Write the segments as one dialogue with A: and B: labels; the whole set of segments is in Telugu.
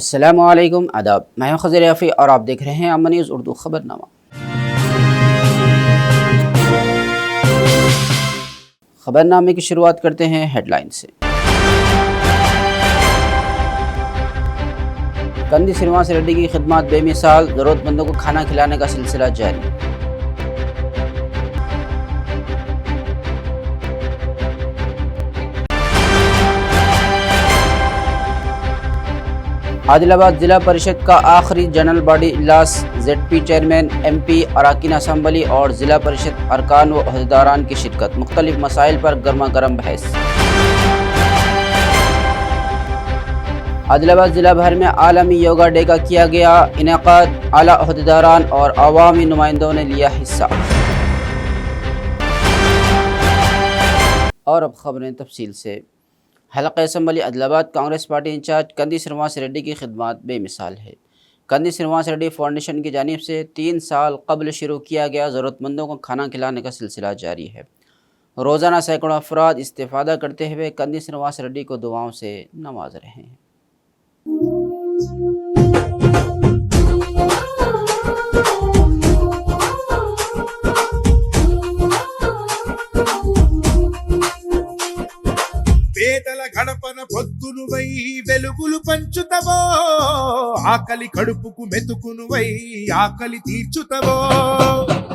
A: अस्सलामुअलैकुम आदाब, मैं हूं खज़र याफ़ी और आप देख रहे हैं अमन न्यूज़ उर्दू ख़बरनामा। ख़बरनामे की शुरुआत करते हैं हेडलाइन से। कंदी श्रीनिवास रेड्डी की खिदमत बेमिसाल, ज़रूरतमंदों को खाना खिलाने का सिलसिला जारी। आदिलाबाद जिला परिषद का आखिरी जनरल बॉडी इजलास, ZP चेयरमैन, MP, अरकान असम्बली और जिला परिषद अरकान व अहदेदारान की शिरकत। मुख्तलिफ मसाइल पर गर्मा गर्म बहस। आदिलाबाद जिला भर में आलमी योगा डे का किया गया इनेकाद, आला अहदेदारान और अवामी नुमाइंदों ने लिया हिस्सा। और अब खबरें तफसील से। हलक़ा assembly Adilabad Congress party incharge Kandi Srinivas Reddy की खिदमत बेमिसाल है। कंदी श्रीनिवास रेड्डी फाउंडेशन की जानिब से 3 साल कबल शुरू किया गया ज़रूरतमंदों को खाना खिलाने का सिलसिला जारी है। रोज़ाना सैकड़ों अफराद इस्तेफ़ादा करते हुए कंदी श्रीनिवास रेड्डी को दुआओं से नवाज रहे हैं।
B: పేదల గడపన పొద్దునువై వెలుగులు పంచుతవో, ఆకలి కడుపుకు మెతుకునువై ఆకలి తీర్చుతవో,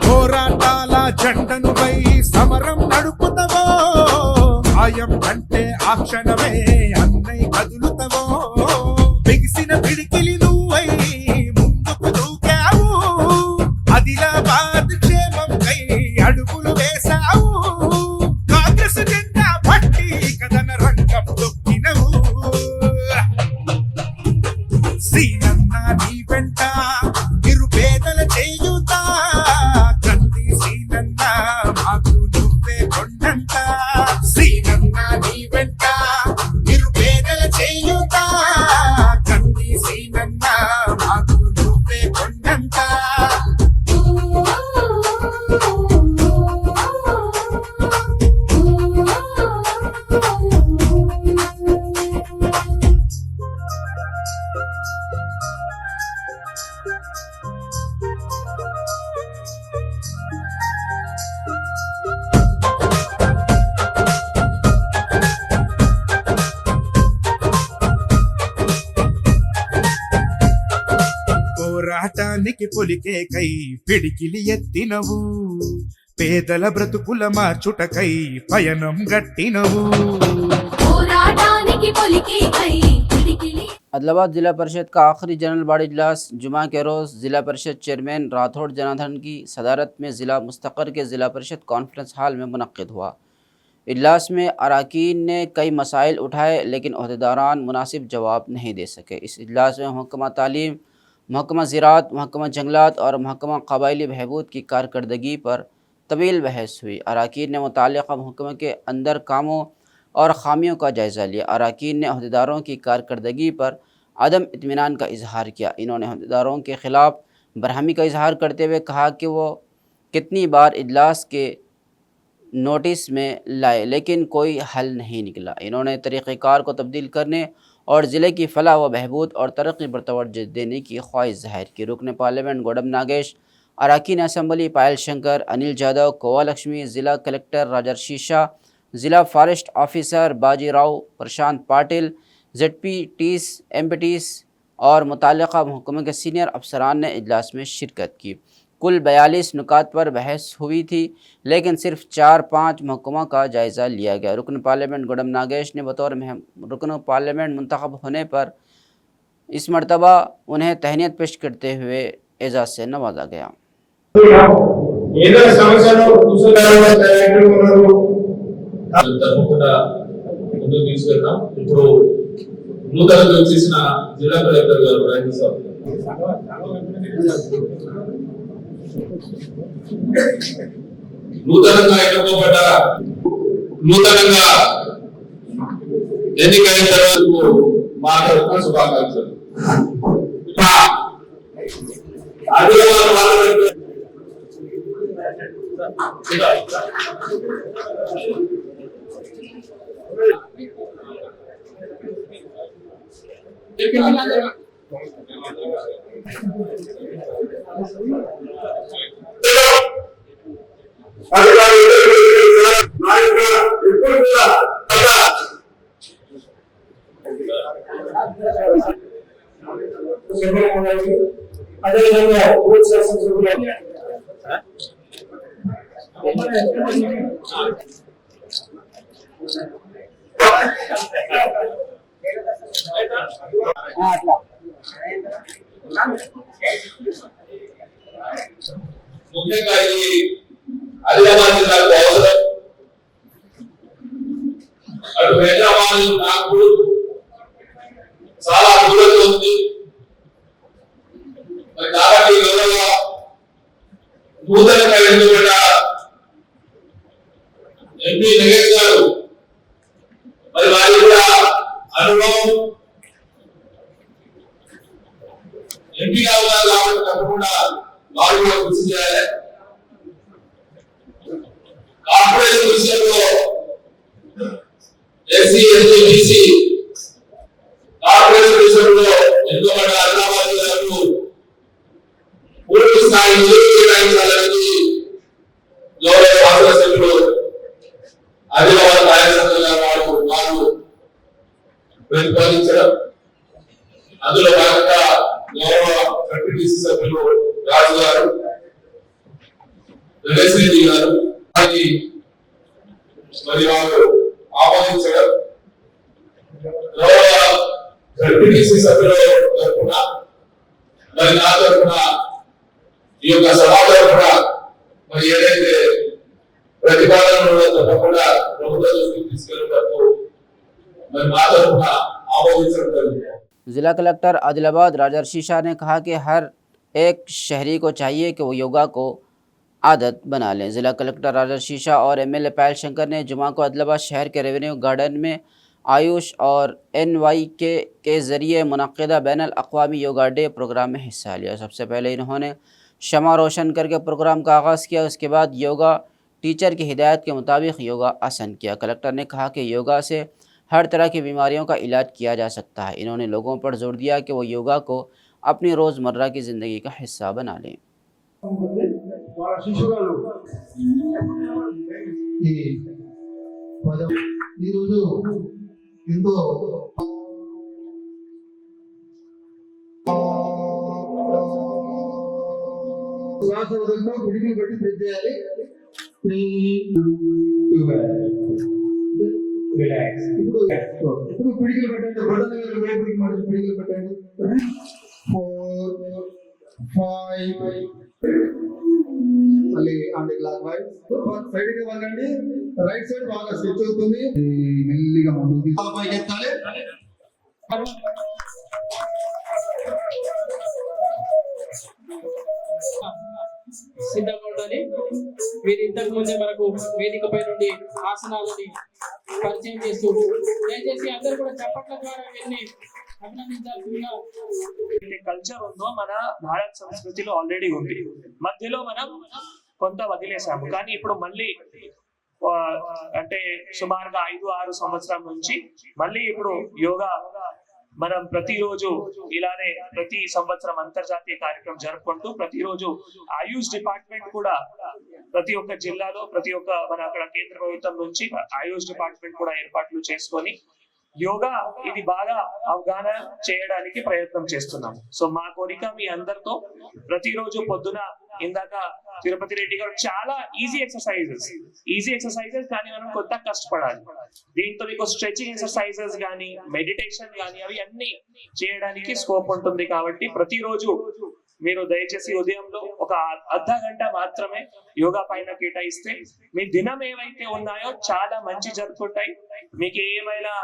B: పోరాటాల జెండనువై సమరం నడుపుతవో, సాయం అంటే ఆ క్షణమే అన్నై కదులుతవో, బిగిసిన పిడికిలి నువ్వై ముందుకు దూకావు, ఆదిలాబాద్ క్షేమంకై అడుగులు వేశావు, కాంగ్రెస్ జెండా పట్టి కథన రంగం తొక్కినవు, సీనన్న నీ వెంట నిరుపేదల చేయుత, కంది సీనన్న మాకు నువ్వే కొండంట, సీనన్న నీ వెంట నిరుపేదల చేయుత, కంది సీనన్న మాకు నువ్వే కొండంట. పోరాటానికి పొలికే కై పిడికిలి ఎత్తినవు, పేదల బ్రతుకుల మార్చుటకై పయనం గట్టినవు.
A: आदिलाबाद जिला परिषद का आखिरी जनरल बॉडी इजलास जुमा के रोज़ जिला परिषद चेयरमैन राठौड़ जनार्दन की सदारत में ज़िला मुस्तक़र के ज़िला परिषद कॉन्फ्रेंस हॉल में मुनक़्क़िद हुआ। इजलास में अरकान ने कई मसाइल उठाए लेकिन अहदेदारान मुनासिब जवाब नहीं दे सके। इस इजलास में महकमा तालीम, महकमा ज़राअत, महकमा जंगलात और महकमा क़बाइली बहबूद की कारकर्दगी पर तवील बहस हुई। अरकान ने मुताल्लिक़ा महकमे के अंदर कामों और ख़ामियों का जायज़ा लिया। अरकान ने अहदेदारों की कारकर्दगी पर अदम इत्मीनान का इजहार किया। इन्होंने अहदेदारों के ख़िलाफ़ बरहमी का इजहार करते हुए कहा कि वो कितनी बार इजलास के नोटिस में लाए लेकिन कोई हल नहीं निकला। इन्होंने तरीक़ेकार को तब्दील करने और ज़िले की फलाह व बहबूद और तरक्की पर तवज्जो देने की ख्वाहिश ज़ाहिर की। रुकन पार्लियामेंट गोडम नागेश, अरकान असम्बली पायल शंकर, अनिल जादव, कोवा लक्ष्मी, ज़िला कलेक्टर राजर्षि शाह, ज़िला फॉरेस्ट ऑफिसर बाजीराव प्रशांत पाटिल, ZPTs, MPTs और मुताल्लिक़ा महकमे के सीनियर अफसरान ने इजलास में शिरकत की। कुल 42 नुकात पर बहस हुई थी लेकिन सिर्फ 4-5 महकमा का जायज़ा लिया गया। रुकन पार्लियामेंट गोडम नागेश ने बतौर रुकन पार्लियामेंट मुंतखब होने पर इस मरतबा उन्हें तहनीत पेश करते हुए एजाज़ से नवाजा गया।
C: నూతనంగా వచ్చేసిన జిల్లా కలెక్టర్ గారు రాజేష్ సార్, నూతనంగా ఎన్నుకోబడ్డ, నూతనంగా ఎన్నికైన తర్వాత మాట్లాడుతున్న శుభాకాంక్షలు.
D: అదేవిధంగా ఊరు శాసనసభ్యులు
C: ముఖ్యంగా ఈ ఆదిలాబాద్ జిల్లాకు అవసరం. అటు హైదరాబాద్ నాగ్పూర్ చాలా దూరంలో ఉంది. మరి కాబట్టి గౌరవ నూతనంగా ఎన్నుకున్న ఎంపీ నగేష్ గారు మరి వారి కూడా అనుభవం ఎంపీగా ఉన్నారు కాబట్టి తప్పకుండా వారు కూడా కృషి చేయాలి. కార్పొరేషన్ విషయంలో ఎస్సీ ఎస్టీ బీసీ కార్పొరేషన్ విషయంలో ఎన్నుకున్న ఆదిలాబాద్ జిల్లాకు పూర్తి స్థాయి కేటాయించాలని గౌరవ శాసనసభ్యులు ఆదిలాబాద్ కార్యకర్తల వారు ప్రతిపాదించడం, అందులో భాగంగా గౌరవ ఎంపీటీసీ సభ్యులు రాజు గారు, నరేష్ రెడ్డి గారు మరి వారు ఆహ్వానించడం, గౌరవ ఎంపీటీసీ సభ్యుల తరఫున మరి నా తరఫున ఈ యొక్క సభ తరఫున మరి ఏదైతే ప్రతిపాదనలు తప్పకుండా ప్రభుత్వ దృష్టికి తీసుకెళ్ళేటప్పుడు మరి మా తరఫున ఆమోదించడం జరిగింది.
A: ज़िला कलेक्टर आदिलाबाद राजर्षि शाह ने कहा कि हर एक शहरी को चाहिए कि वो योगा को आदत बना लें। ज़िला कलेक्टर राजर्षि शाह और एमएलए पायल शंकर ने जुमा को आदिलाबाद शहर के रेवेन्यू गार्डन में आयुष और NYK के ज़रिए मुनक़्क़िदा बैनुल अक़वामी योगा डे प्रोग्राम में हिस्सा लिया। सबसे पहले इन्होंने शमा रोशन करके प्रोग्राम का आगाज़ किया। उसके बाद योगा टीचर की हिदायत के मुताबिक योगा आसन किया। कलेक्टर ने कहा कि योगा से हर तरह की बीमारियों का इलाज किया जा सकता है। इन्होंने लोगों पर जोर दिया कि वो योगा को अपनी रोज़मर्रा की ज़िंदगी का हिस्सा बना लें।
D: వాళ్ళ శిశురాలు ఈ పదం ఈరోజు ఎంతో శ్వాస వదలతో పిడికిలు పెట్టి ప్రెస్ చేయాలి. 3 2 రిలాక్స్. ఇప్పుడు పిడికిలు పెట్టండి. బొటన వేలు లోపలికి మడిచి పిడికిలు పెట్టండి. 4 5 మళ్ళీ యాంటీ క్లాక్ వైజ్ సైడ్ కి వంగండి. రైట్ సైడ్ బాగా స్ట్రెచ్ అవుతుంది. మెల్లిగా ముందుకు పైకి ఎత్తాలి.
E: సిద్ధంగా ఉండాలి. మీరు ఇంతకు ముందే మనకు వేదికపై నుండి ఆసనాలని పరిచయం చేస్తూ దయచేసి అందరూ కూడా చప్పట్ల ద్వారా వెళ్ళి అభినందించాల్సిందిగా.
F: కల్చర్ ఉందో మన భారత సంస్కృతిలో ఆల్రెడీ ఉంది. మధ్యలో మనం కొంత వదిలేసాము, కానీ ఇప్పుడు మళ్ళీ అంటే సుమారుగా 5-6 సంవత్సరాల నుంచి మళ్ళీ ఇప్పుడు యోగా మనం ప్రతిరోజు ఇలానే ప్రతి సంవత్సరం అంతర్జాతీయ కార్యక్రమం జరుపుకుంటూ ప్రతిరోజు ఆయుష్ డిపార్ట్మెంట్ కూడా ప్రతి ఒక్క జిల్లాలో ప్రతి ఒక్క మన అక్కడ కేంద్ర ప్రభుత్వం నుంచి ఆయుష్ డిపార్ట్మెంట్ కూడా ఏర్పాట్లు చేసుకొని యోగా ఇది బాగా అవగాహన చేయడానికి ప్రయత్నం చేస్తున్నాం. సో మా కోరిక మీ అందరితో ప్రతిరోజు పొద్దున ఇందాక తిరుపతి రెడ్డి గారు చాలా ఈజీ ఎక్సర్సైజెస్ కానీ మనం కొత్త కష్టపడాలి. దీంతో మీకు స్ట్రెచింగ్ ఎక్సర్సైజెస్ కానీ మెడిటేషన్ కానీ అవి అన్ని చేయడానికి స్కోప్ ఉంటుంది. కాబట్టి ప్రతిరోజు మీరు దయచేసి ఉదయంలో ఒక అర్ధ గంట మాత్రమే యోగా పైన కేటాయిస్తే మీ దినం ఏవైతే ఉన్నాయో చాలా మంచి జరుగుతుంటాయి. మీకు ఏమైనా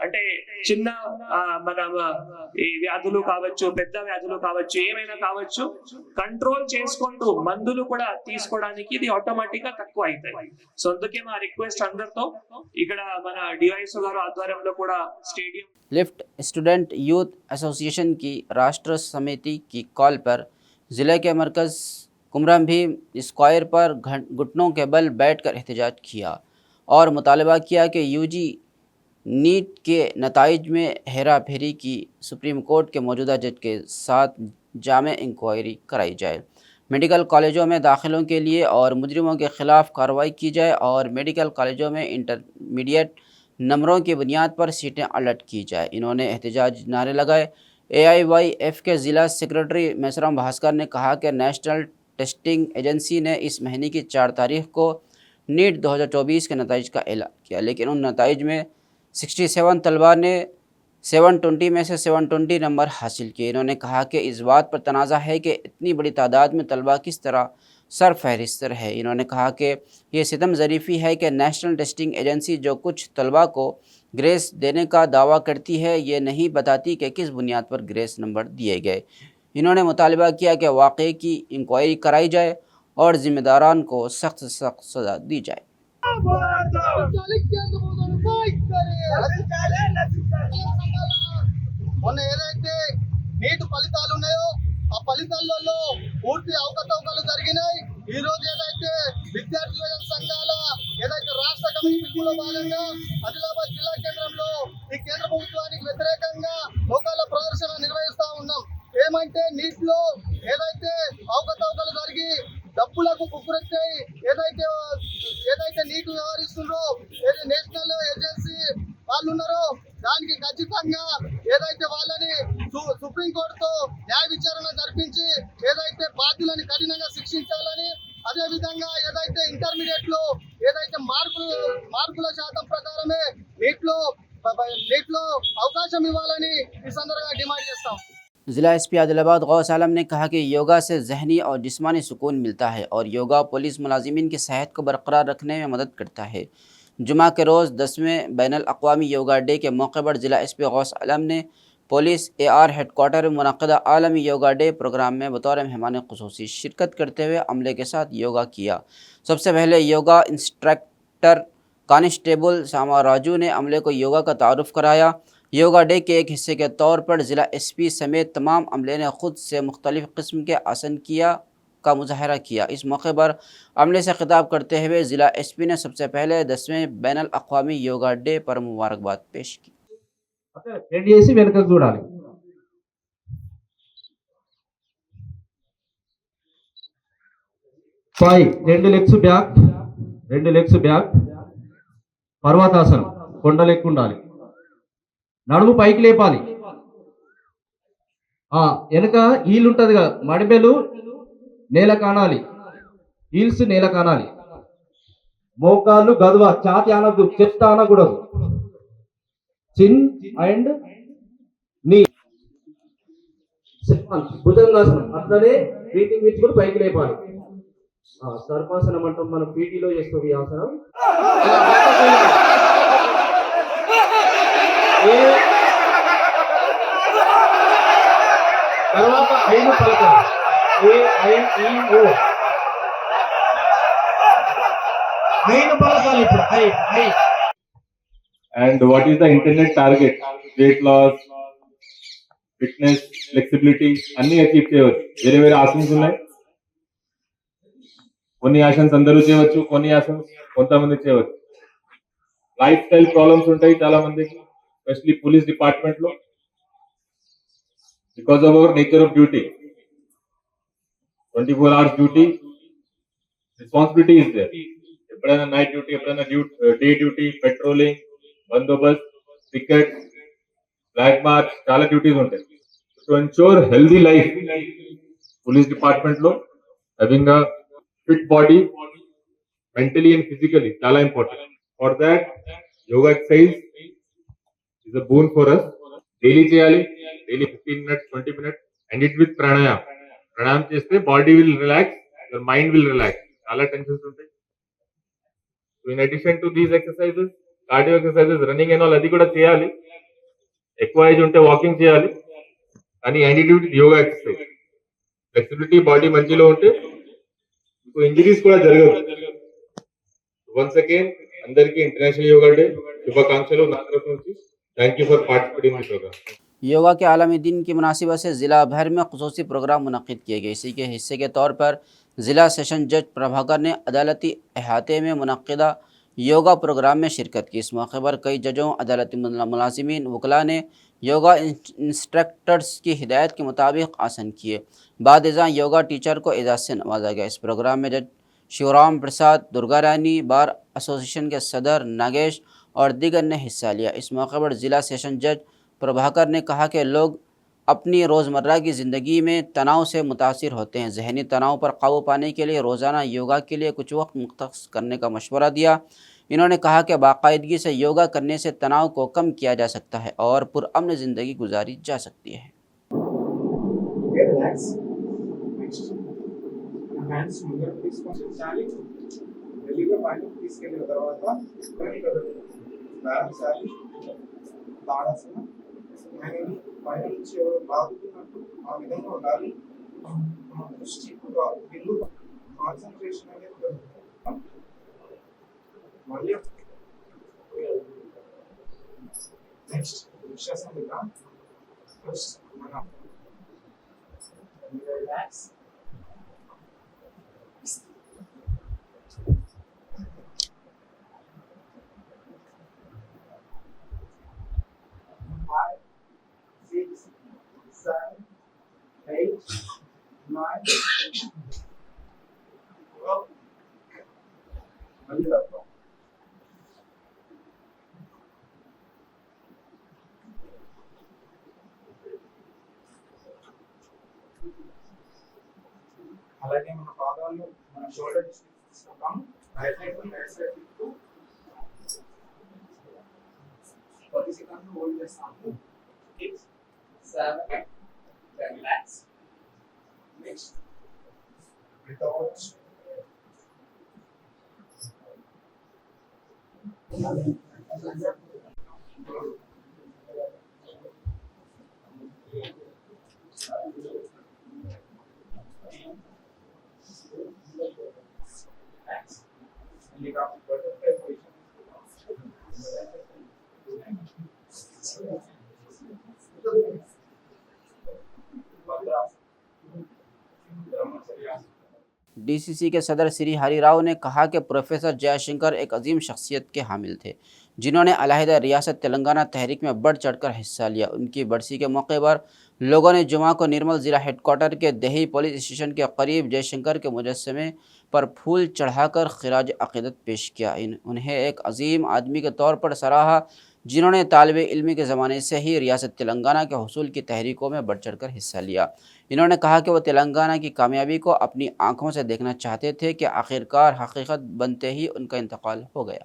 F: అంటే చిన్న మన ఈ వ్యాధులు కావచ్చు, పెద్ద వ్యాధులు కావచ్చు, ఏమైనా కావచ్చు, కంట్రోల్ చేసుకుంటూ మందులు కూడా తీసుకోవడానికి ఇది ఆటోమేటిక్ గా తక్కువ అవుతాయి. సో అందుకే మా రిక్వెస్ట్ అందరితో ఇక్కడ మన డివైఎస్ గారు ఆధ్వర్యంలో కూడా stadium
A: lift student youth association की राष्ट्र समिति की कॉल पर ज़िले के मरकज़ कुमरम भी स्क्वायर पर घुटनों के बल बैठकर एहतजाज किया और मुतालबा किया कि यूजी नीट के नताइज में हेरा फेरी की सुप्रीम कोर्ट के मौजूदा जज के साथ जामे इंक्वायरी कराई जाए। मेडिकल कॉलेजों में दाखिलों के लिए और मुजरिमों के ख़िलाफ़ कार्रवाई की जाए और मेडिकल कॉलेजों में इंटरमीडिएट नंबरों की बुनियाद पर सीटें अलॉट की जाए। इन्होंने एहतजाज नारे लगाए। AIYF के ज़िला सेक्रेटरी मैसराम भास्कर ने कहा कि नेशनल टेस्टिंग एजेंसी ने इस महीने की 4 तारीख को नीट 2024 के नताइज का ऐलान किया, लेकिन उन नताइज में 67 तलबा ने 720 में से 720 नंबर हासिल किए। इन्होंने कहा कि इस बात पर तनाज़ा है कि इतनी बड़ी तादाद में तलबा किस तरह सर फहरिस्त रहे। इन्होंने कहा कि ये सितम ज़रीफ़ी है कि नेशनल टेस्टिंग एजेंसी जो कुछ तलबा को ग्रेस देने का दावा करती है, ये नहीं बताती कि किस बुनियाद पर ग्रेस नंबर दिए गए। इन्होंने मुतालबा किया कि वाक़े की इंक्वायरी कराई जाए और ज़िम्मेदारान को सख्त से सख्त सज़ा दी जाए।
D: మొన్న ఏదైతే నీటి ఫలితాలు ఉన్నాయో ఆ ఫలితాలలో పూర్తి అవకతవకలు జరిగినాయి. ఈ రోజు ఏదైతే విద్యార్థి యువజన సంఘాల ఏదైతే రాష్ట్ర కమిటీ పిలుపులో భాగంగా ఆదిలాబాద్ జిల్లా కేంద్రంలో ఈ కేంద్ర ప్రభుత్వానికి వ్యతిరేకంగా లోకాల ప్రదర్శన నిర్వహిస్తా ఉన్నాం. ఏమంటే నీటిలో ఏదైతే అవకతవకలు జరిగి డబ్బులకు కుక్కురెత్తాయి, ఏదైతే నీటి వ్యవహరిస్తుందో నేషనల్ ఏజెన్సీ వాళ్ళు ఉన్నారో దానికి ఖచ్చితంగా ఏదైతే వాళ్ళని సుప్రీంకోర్టుతో న్యాయ విచారణ జరిపించి ఏదైతే బాధ్యులని కఠినంగా శిక్షించాలని, అదే విధంగా ఏదైతే ఇంటర్మీడియట్ లో ఏదైతే మార్కుల శాతం ప్రకారమే నీటిలో అవకాశం ఇవ్వాలని ఈ సందర్భంగా డిమాండ్ చేస్తాం.
A: ज़िला SP आदिलाबाद गौस आलम ने कहा कि योगा से जहनी और जिस्मानी सुकून मिलता है और योगा पुलिस मुलाजिमीन की सेहत को बरकरार रखने में मदद करता है। जुमा के रोज़ 10वें बैनुल अक़वामी योगा डे के मौके पर ज़िला SP गौस आलम ने पुलिस AR हेडक्वार्टर में मुनक़दा आलमी योगा डे प्रोग्राम में बतौर मेहमान ख़ुसूसी शिरकत करते हुए अमले के साथ योगा किया। सबसे पहले योगा इंस्ट्रक्टर कांस्टेबल सामा राजू ने अमले को योगा का तारुफ़ कराया। योगा डे के एक हिस्से के तौर पर ज़िला SP समेत तमाम अमले ने ख़ुद से मुख्तलिफ़ किस्म के आसन का मुजाहरा किया। इस मौके पर अमले से खिताब करते हुए ज़िला SP ने सबसे पहले 10वें बैनुल अक़वामी योगा डे पर मुबारकबाद पेश की।
G: రెండు చేసి వెనకకు చూడాలి. 5 2 లెగ్స్ బ్యాక్ పర్వతాసనం కొండలెక్కు ఉండాలి. నడుము పైకి లేపాలి. వెనక హీల్ ఉంటుంది కదా, మడిబెలు నేల కానాలి, హీల్స్ నేల కానాలి. మోకాళ్ళు గదువ, ఛాతి అనద్దు, చెస్ట్ అనకూడదు. చిన్ అండ్ నీ భుజంగాసనం అట్లనే బ్రీతింగ్ ఇచ్చి కూడా పైకి లేపాలి. సర్పాసనం అంటాం మనం, పీటీలో చేస్తాం ఈ ఆసనం. తర్వాత ఐదు పలకాలి, AIEO ఐదు పలకాలి. ఇప్పుడు I.
H: And what is the intended target? Weight loss, fitness, flexibility అన్ని అచీవ్ చేయవచ్చు. వేరే వేరే ఆసన్స్ ఉన్నాయి. కొన్ని ఆసన్స్ అందరూ చేయవచ్చు, కొన్ని ఆసన్స్ కొంతమంది చేయవచ్చు. లైఫ్ స్టైల్ ప్రాబ్లమ్స్ ఉంటాయి చాలా మందికి, ఎస్పెషల్లీ పోలీస్ డిపార్ట్మెంట్ లో. Because of our nature of duty, 24 hours duty, responsibility is there. ఎప్పుడైనా నైట్ డ్యూటీ, ఎప్పుడైనా డే డ్యూటీ, పెట్రోలింగ్, బందోబస్త్, పికెట్, ఫ్లాగ్ మార్చ్, చాలా డ్యూటీస్ ఉంటాయి. To ensure healthy life police department లో having a fit body mentally and physically చాలా important. For that yoga exercise is a boon for us. Daily చేయాలి, daily 15 minutes 20 minutes, and it with ప్రాణాయామ్. ప్రాణాయామం చేస్తే body will relax, your mind will relax. చాలా టెన్షన్స్ ఉంటాయి. In addition to these exercises, cardio exercises, running and all అది కూడా చేయాలి. ఎక్కువ ఏజ్ ఉంటే వాకింగ్ చేయాలి. కానీ attitude yoga exercise, flexibility, body మంచిలో ఉంటే మీకు ఇంజరీస్ కూడా జరగదు. వన్స్ అగైన్ అందరికీ ఇంటర్నేషనల్ యోగా డే శుభాకాంక్షలు నా తరఫు నుంచి. Thank you for participating in program.
A: Yoga के आलमी दिन की मुनासिबत से ज़िला भर में खुसूसी प्रोग्राम मुनक़िद किए गए। इसी के हिस्से के तौर पर ज़िला सेशन जज प्रभाकर ने अदालती अहाते में मुनक़िदा योगा प्रोग्राम में शिरकत की। इस मौके पर कई जजों, अदालती मुलाजिमीन, वकला ने योगा इंस्ट्रक्टर्स की हिदायत के मुताबिक आसन किए। बाद इज़ा योगा टीचर को एजाज़ से नवाजा गया। इस प्रोग्राम में जज शिवराम प्रसाद, दुर्गा रानी, बार एसोसिएशन के सदर नागेश और दीगर ने हिस्सा लिया। इस मौके पर ज़िला सेशन जज प्रभाकर ने कहा कि लोग अपनी रोज़मर्रा की ज़िंदगी में तनाव से मुतासिर होते हैं। ज़हनी तनाव पर काबू पाने के लिए रोज़ाना योगा के लिए कुछ वक्त मुख्तस करने का मशवरा दिया। इन्होंने कहा कि बाकायदगी से योगा करने से तनाव को कम किया जा सकता है और पुरअमन ज़िंदगी गुजारी जा सकती है।
B: పైన నుంచి ఎవరు బాగుతున్నట్టు ఆ విధంగా ఉండాలి. దృష్టి బిందు కాన్సంట్రేషన్ అనేది పెరుగుతుంది. మళ్ళీ నెక్స్ట్ వృక్షాసనంగా ఫస్ట్ మనం రిలాక్స్ అలాగే మన పాదాలు మన షోల్డర్ తీసుకుంటాం. రైట్ సైడ్ టు 40 సెకండ్లు హోల్డ్ చేస్తాము. 6 7 then relax. Next breathe out.
A: DCC के सदर श्री हरिराव ने कहा कि प्रोफेसर जयशंकर एक अजीम शख्सियत के हामिल थे जिन्होंने अलहदा रियासत तेलंगाना तहरीक में बढ़ चढ़कर हिस्सा लिया। उनकी बरसी के मौके पर लोगों ने जुमा को निर्मल ज़िला हेडक्वार्टर के दही पुलिस स्टेशन के करीब जयशंकर के मुजस्समे पर फूल चढ़ाकर खिराज अक़ीदत पेश किया। उन्हें एक अजीम आदमी के तौर पर सराहा जिन्होंने तालिबे इल्मी के ज़माने से ही रियासत तेलंगाना के हुसूल की तहरीकों में बढ़ चढ़ कर हिस्सा लिया। इन्होंने कहा कि वो तेलंगाना की कामयाबी को अपनी आंखों से देखना चाहते थे कि आखिरकार हकीकत बनते ही उनका इंतकाल हो गया।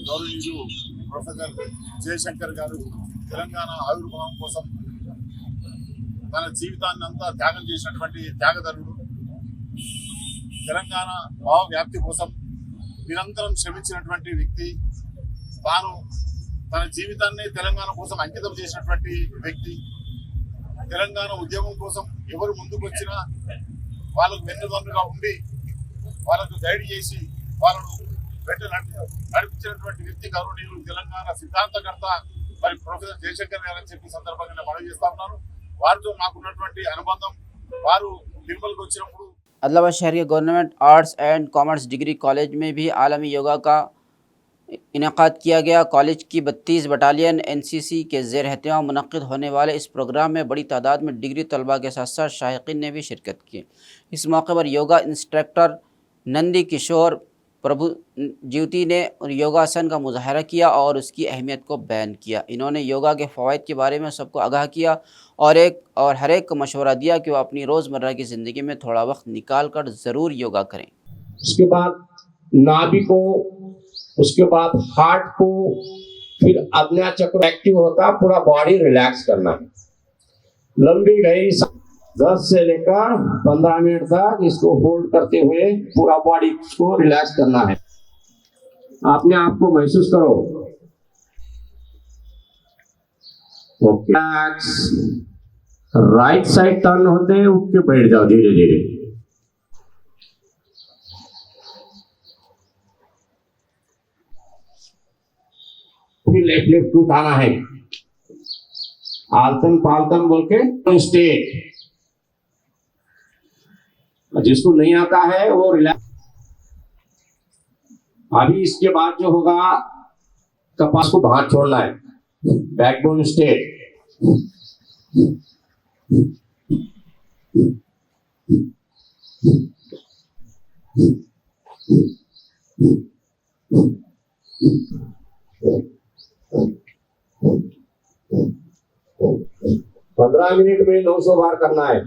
I: గౌరవనీయులు ప్రొఫెసర్ జయశంకర్ గారు తెలంగాణ ఆవిర్భావం కోసం తన జీవితాన్ని అంతా త్యాగం చేసినటువంటి త్యాగధనుడు. తెలంగాణ భావ వ్యాప్తి కోసం నిరంతరం శ్రమించినటువంటి వ్యక్తి. తాను తన జీవితాన్ని తెలంగాణ కోసం అంకితం చేసినటువంటి వ్యక్తి. తెలంగాణ ఉద్యమం కోసం ఎవరు ముందుకు వచ్చినా వాళ్ళకు వెన్నుదన్నుగా ఉండి వాళ్ళకు గైడ్ చేసి వాళ్ళను వెంట నడిపించినటువంటి వ్యక్తి గౌరవనీయులు తెలంగాణ సిద్ధాంతకర్త మరి ప్రొఫెసర్ జయశంకర్ గారు అని చెప్పి సందర్భంగా మనవి చేస్తా ఉన్నాను. వారితో మాకున్నటువంటి అనుబంధం వారు తిరుమలకు వచ్చినప్పుడు
A: आदिलाबाद शहर के government arts and commerce degree college में भी आलमी योगा का इनेकाद किया गया। कॉलेज की 32 बटालियन एनसीसी के ज़ेर एहतमाम मुनक़्क़िद होने वाले इस प्रोग्राम में बड़ी तादाद में डिग्री तलबा के साथ साथ शायकीन ने भी शिरकत की। इस मौके पर योगा इंस्ट्रक्टर नंदी किशोर प्रभु ज्योति ने योगासन का मुजाहरा किया और उसकी अहमियत को बयान किया। इन्होंने योगा के फ़वाइद के बारे में सबको आगाह किया और हर एक को मशवरा दिया कि वो अपनी रोज़मर्रा की ज़िंदगी में थोड़ा वक्त निकाल कर ज़रूर योगा करें।
J: उसके बाद नाभि को, उसके बाद हार्ट को, फिर आज्ञा चक्र एक्टिव होता, पूरा बॉडी रिलैक्स करना है। लंबी गहरी 10 से लेकर 15 मिनट तक इसको होल्ड करते हुए पूरा बॉडी को रिलैक्स करना है। अपने आप को महसूस करो। रिलैक्स। राइट साइड टर्न होते हैं, उठ के बैठ जाओ धीरे धीरे। फिर लेफ्ट लेफ्ट उठाना है, आलतन पालतन बोल के स्टेट। जिसको नहीं आता है वो रिलैक्स। अभी इसके बाद जो होगा कपास को बाहर छोड़ना है, बैकबोन स्टेट। 15 मिनट में 900 बार करना है।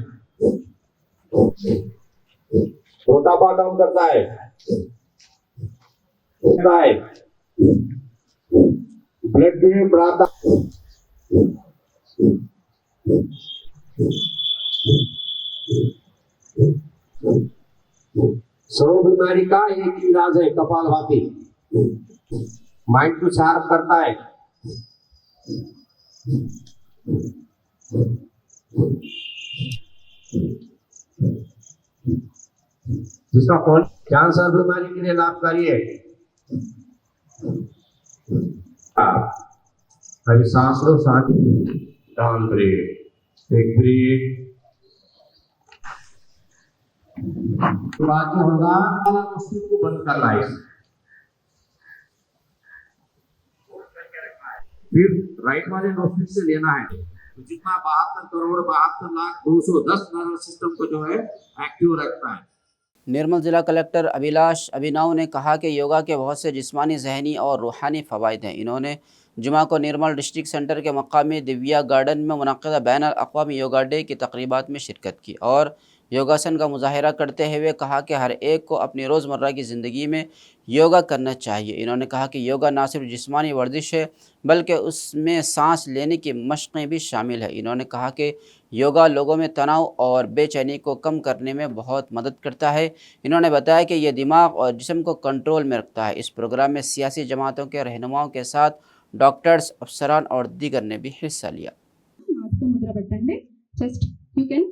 J: मोटापा कम करता है, ब्लड प्रेशर बढ़ाता है। सर्व बीमारी का एक इलाज है कपालभाति, माइंड को शार्प करता है। जिसका कौन कैंसर बीमारी के लिए लाभकारी है। अभी सांस लो, सांस डाउन ब्रेथ, एक ब्रेथ। तो बाकी होगा मुस्लिम को बंद करना है, फिर राइट वाले नोस्ट्रिल से लेना है। तो जितना 72 करोड़ 72 लाख 210 नर्वस सिस्टम को जो है एक्टिव रखता है।
A: निर्मल जिला कलेक्टर अभिलाष अभिनव ने कहा कि योगा के बहुत से जिस्मानी, जहनी और रूहानी फ़वाइद हैं। इन्होंने जुमा को निर्मल डिस्ट्रिक्ट सेंटर के मकामी दिव्या गार्डन में मुनक़्क़िदा बैनुल-अक़वामी योगा डे की तक़रीबात में शिरकत की और योगासन का मुज़ाहिरा करते हुए कहा कि हर एक को अपनी रोज़मर्रा की ज़िंदगी में योगा करना चाहिए। इन्होंने कहा कि योगा न सिर्फ जिस्मानी वर्जिश है बल्कि उसमें सांस लेने की मशक़ें भी शामिल है। इन्होंने कहा कि योगा लोगों में तनाव और बेचैनी को कम करने में बहुत मदद करता है। इन्होंने बताया कि यह दिमाग और जिस्म को कंट्रोल में रखता है। इस प्रोग्राम में सियासी जमातों के रहनुमाओं के साथ डॉक्टर्स, अफसरान और दीगर ने भी हिस्सा लिया।
K: ముద్ర పెట్టండి। జస్ట్ యూ కెన్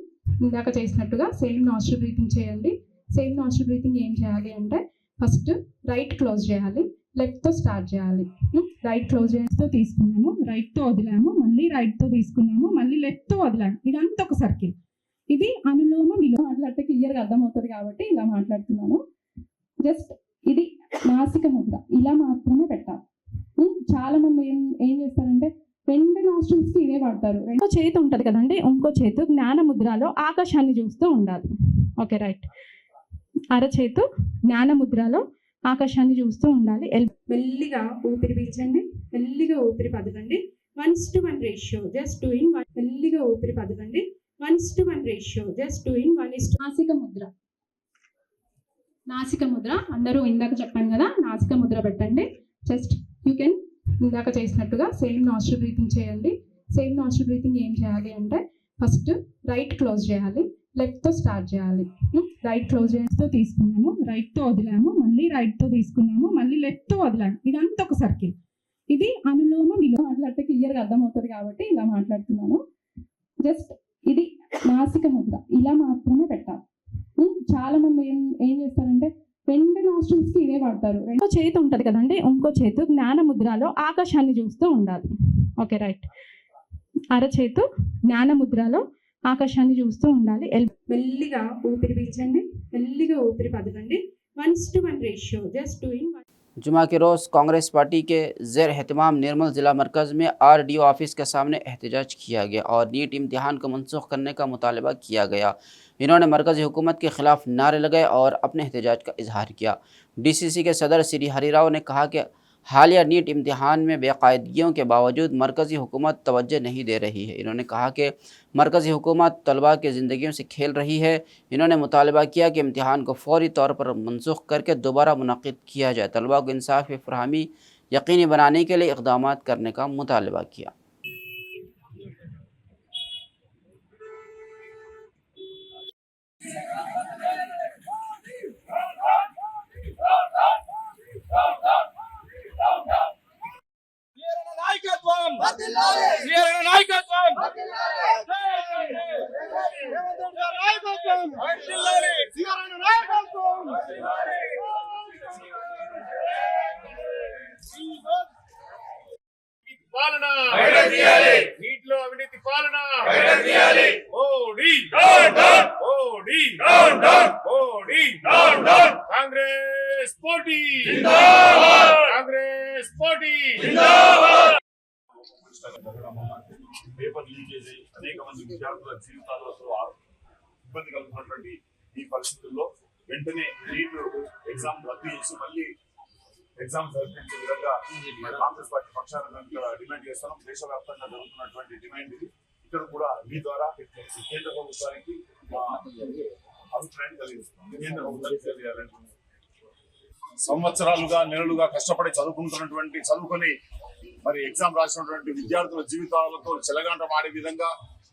K: ఇందాక చేసినట్టుగా సేమ్ నాస్ట్రిల్ బ్రీతింగ్ చేయండి। సేమ్ నాస్ట్రిల్ బ్రీతింగ్ ఏం చేయాలి అంటే ఫస్ట్ రైట్ క్లోజ్ చేయాలి, లెఫ్ట్తో స్టార్ట్ చేయాలి। రైట్ క్లోజ్ చేస్తూ తీసుకున్నాము, రైట్తో వదిలాము, మళ్ళీ రైట్తో తీసుకున్నాము, మళ్ళీ లెఫ్ట్తో వదిలాము। ఇదంతా ఒక సర్కిల్। ఇది అనులోమ విలోమ మాట్లాడితే క్లియర్గా అర్థమవుతుంది కాబట్టి ఇలా మాట్లాడుతున్నాను। జస్ట్ ఇది నాసిక ముద్ర, ఇలా మాత్రమే పెట్టాలి। చాలా మంది ఏం చేస్తారంటే రెండు నాస్ట్రిల్స్కి ఇదే వాడతారు। రెండో చేతి ఉంటుంది కదండి, ఇంకో చేతు జ్ఞాన ముద్రలో ఆకాశాన్ని చూస్తూ ఉండాలి। ఓకే రైట్, అరచేతు జ్ఞాన ముద్రలో ఆకాశాన్ని చూస్తూ ఉండాలి। మెల్లిగా ఊపిరి పీల్చండి, మెల్లిగా ఊపిరి పదకండి। 1:1 రేషియో, జస్ట్ డూయింగ్ మెల్లిగా ఊపిరి పదకండి। 1:1 రేషియో, జస్ట్ డూయింగ్ 1:1। నాసిక ముద్ర, నాసిక ముద్ర అందరూ ఇందాక చెప్పాను కదా, నాసిక ముద్ర పెట్టండి। జస్ట్ యూ కెన్ ఇందాక చేసినట్టుగా సేమ్ నాస్ట్రిల్ బ్రీతింగ్ చేయండి। సేమ్ నాస్ట్రిల్ బ్రీతింగ్ ఏం చేయాలి అంటే ఫస్ట్ రైట్ క్లోజ్ చేయాలి, లెఫ్ట్తో స్టార్ట్ చేయాలి। రైట్ క్లోజ్ చేస్తూ తీసుకున్నాము, రైట్తో వదిలాము, మళ్ళీ రైట్తో తీసుకున్నాము, మళ్ళీ లెఫ్ట్తో వదిలాము। ఇదంతా ఒక సర్కిల్। ఇది అనులోమ విలోమ మాట్లాడితే క్లియర్గా అర్థమవుతుంది కాబట్టి ఇలా మాట్లాడుతున్నాను। జస్ట్ ఇది నాసిక ముద్ర, ఇలా మాత్రమే పెట్టాలి। చాలా మంది ఏం చేస్తారంటే రెండు నాస్ట్రిల్స్కి ఇదే వాడతారు। రెండో చేతి ఉంటుంది కదండి, ఇంకో చేతు జ్ఞాన ముద్రలో ఆకాశాన్ని చూస్తూ ఉండాలి। ఓకే రైట్, అరచేతు జ్ఞాన ముద్రలో ఆకాశాన్ని చూస్తూ ఉండాలి। మెల్లిగా ఊపిరి పీల్చండి, మెల్లిగా ఊపిరి పదకండి। 1:1 రేషియో, జస్ట్ డూయింగ్।
A: जुमा के रोज़ कांग्रेस पार्टी के ज़ेर एहतमाम निर्मल ज़िला मरकज़ में RDO ऑफिस के सामने एहतजाज किया गया और नीट इम्तिहान को मनसूख करने का मुतालबा किया गया। इन्होंने मरकज़ी हुकूमत के ख़िलाफ़ नारे लगाए और अपने एहतजाज का इजहार किया। DCC के सदर श्री हरिराव ने कहा कि हालिया नीट इम्तिहान में बेकायदगियों के बावजूद मरकज़ी हुकूमत तवज्जो नहीं दे रही है। इन्होंने कहा कि मरकज़ी हुकूमत तलबा की ज़िंदगियों से खेल रही है। इन्होंने मुतालबा किया कि इम्तिहान को फ़ौरी तौर पर मनसूख करके दोबारा मुनक़्क़िद किया जाए। तलबा को इंसाफ की फ़राहमी यकीनी बनाने के लिए इक़दामात करने का मुतालबा किया।
D: నాయకత్వం
I: Modi Modi Modi Congress party Congress party paper leakage అయ్యి అనేక మంది విద్యార్థుల జీవితాలతో ఇబ్బంది కలుగుతున్నటువంటి ఈ పరిస్థితుల్లో వెంటనే నీట్ ఎగ్జామ్ రద్దు చేసి మళ్ళీ ఎగ్జామ్ జరిపించే విధంగా కాంగ్రెస్ పార్టీ పక్షాన డిమాండ్ చేస్తున్నాం. దేశవ్యాప్తంగా జరుగుతున్నటువంటి డిమాండ్ ఇది. ఇక్కడ కూడా మీ ద్వారా కేంద్ర ప్రభుత్వానికి అభిప్రాయం కలిగిస్తున్నాం. కేంద్ర ప్రభుత్వానికి తెలియాలంటే సంవత్సరాలుగా నెలలుగా కష్టపడి చదువుకొని మరి ఎగ్జామ్ రాసినటువంటి విద్యార్థుల జీవితాలతో చెలగాటమాడే విధంగా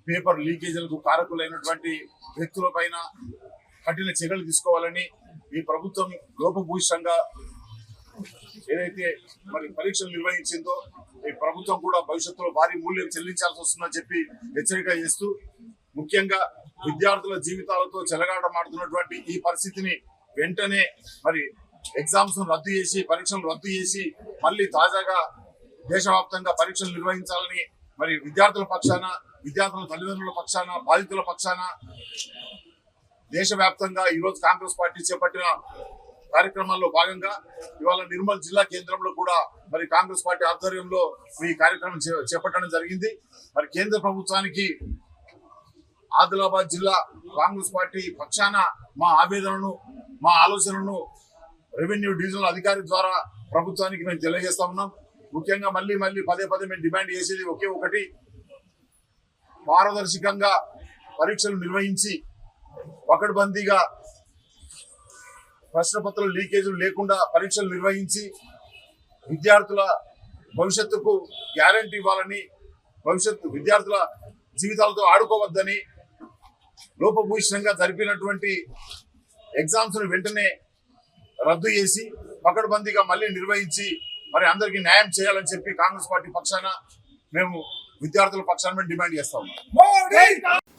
I: పేపర్ లీకేజీలకు కారకులైనటువంటి వ్యక్తుల పైన కఠిన చర్యలు తీసుకోవాలని ఈ ప్రభుత్వం లోపభూయిష్టంగా ఏదైతే మరి పరీక్షలు నిర్వహించిందో ఈ ప్రభుత్వం కూడా భవిష్యత్తులో భారీ మూల్యం చెల్లించాల్సి వస్తుందని చెప్పి హెచ్చరిక చేస్తూ, ముఖ్యంగా విద్యార్థుల జీవితాలతో చెలగాటమాడుతున్నటువంటి ఈ పరిస్థితిని వెంటనే మరి ఎగ్జామ్స్ రద్దు చేసి పరీక్షలు రద్దు చేసి మళ్ళీ తాజాగా దేశవ్యాప్తంగా పరీక్షలు నిర్వహించాలని మరి విద్యార్థుల పక్షాన, విద్యార్థుల తల్లిదండ్రుల పక్షాన, బాధితుల పక్షాన దేశవ్యాప్తంగా ఈరోజు కాంగ్రెస్ పార్టీ చేపట్టిన కార్యక్రమాల్లో భాగంగా ఇవాళ నిర్మల్ జిల్లా కేంద్రంలో కూడా మరి కాంగ్రెస్ పార్టీ ఆధ్వర్యంలో ఈ కార్యక్రమం చేపట్టడం జరిగింది. మరి కేంద్ర ప్రభుత్వానికి ఆదిలాబాద్ జిల్లా కాంగ్రెస్ పార్టీ పక్షాన మా ఆవేదనను, మా ఆలోచనను రెవెన్యూ డివిజనల్ అధికారి ద్వారా ప్రభుత్వానికి మేము తెలియజేస్తా ఉన్నాం. ముఖ్యంగా మళ్ళీ పదే మేము డిమాండ్ చేసేది ఒకే ఒకటి, పారదర్శకంగా పరీక్షలు నిర్వహించి పకడ్బందీగా ప్రశ్నపత్రాలు లీకేజీలు లేకుండా పరీక్షలు నిర్వహించి విద్యార్థుల భవిష్యత్తుకు గ్యారంటీ ఇవ్వాలని, విద్యార్థుల జీవితాలతో ఆడుకోవద్దని, లోపభూయిష్టంగా జరిపినటువంటి ఎగ్జామ్స్ ను వెంటనే రద్దు చేసి పకడ్బందీగా మళ్ళీ నిర్వహించి మరి అందరికీ న్యాయం చేయాలని చెప్పి కాంగ్రెస్ పార్టీ పక్షాన మేము విద్యార్థుల పక్షాన డిమాండ్ చేస్తాం.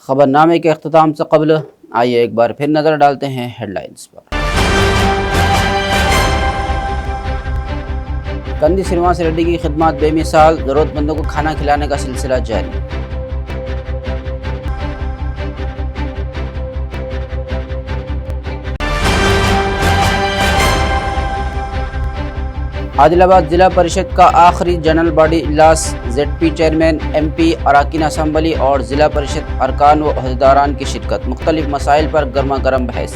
A: खबरनामे के अख्ताम से कबल आइए एक बार फिर नज़र डालते हैं हेडलाइंस पर। कंदी श्रीनिवास रेड्डी की खिदमत बेमिसाल, ज़रूरतमंदों को खाना खिलाने का सिलसिला जारी। आदिलाबाद जिला परिषद का आखिरी जनरल बॉडी इजलास, ZP चेयरमैन, MP, अरकान असम्बली और जिला परिषद अरकान व अहदेदारान की शिरकत। मुख्तलिफ मसाइल पर गर्मा गर्म बहस।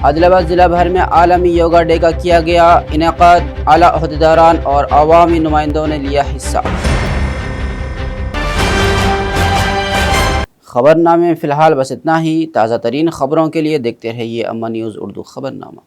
A: आदिलाबाद जिला भर में आलमी योगा डे का किया गया इनेकाद, आला अहदेदारान और अवामी नुमाइंदों ने लिया हिस्सा। खबरनामे में फ़िलहाल बस इतना ही। ताज़ा तरीन खबरों के लिए देखते रहिए अम्मा न्यूज़ उर्दू खबरनामा।